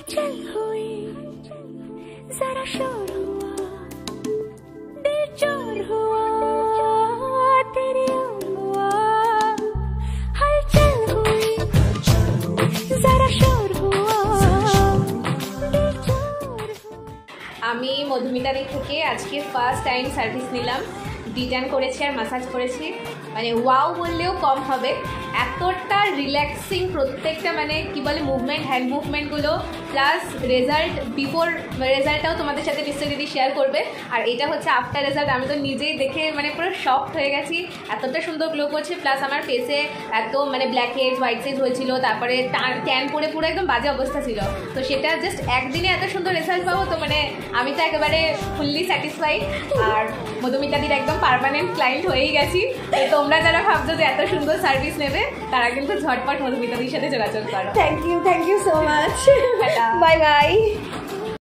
हलचल हुई जरा शोर हुआ दिल चोर हुआ तेरी ओर हुआ हलचल हुई जरा शोर हुआ दिल चोर हुआ। আমি মধুমিতাদি থেকে আজকে ফার্স্ট টাইম সার্ভিস নিলাম, ডিজাইন করেছি আর ম্যাসাজ করেছি। মানে ওয়াও বললেও কম হবে, এতটা রিল্যাক্সিং প্রত্যেকটা মানে কি বলে মুভমেন্ট, হ্যান্ড মুভমেন্টগুলো প্লাস রেজাল্ট, বিফোর রেজাল্টটাও তোমাদের সাথে নিশ্চয়ই দিদি শেয়ার করবে। আর এটা হচ্ছে আফটার রেজাল্ট, আমি তো নিজেই দেখে মানে পুরো শকড হয়ে গেছি, এতটা সুন্দর গ্লো করছে। প্লাস আমার ফেসে এত মানে ব্ল্যাক হেডস হোয়াইট হেডস হয়েছিল, তারপরে ট্যান পরে পুরো একদম বাজে অবস্থা ছিল, তো সেটা জাস্ট একদিনে এত সুন্দর রেজাল্ট পাবো, তো মানে আমি তো একেবারে ফুললি স্যাটিসফাইড। আর মধুমিতাদির একদম পার্মানেন্ট ক্লায়েন্ট হয়েই গেছি। তো তোমরা যারা ভাবছো যে এত সুন্দর সার্ভিস নেবে, তারা কিন্তু ঝটপট মধুমিতাদির সাথে যোগাযোগ করো। Thank you so much, bye by.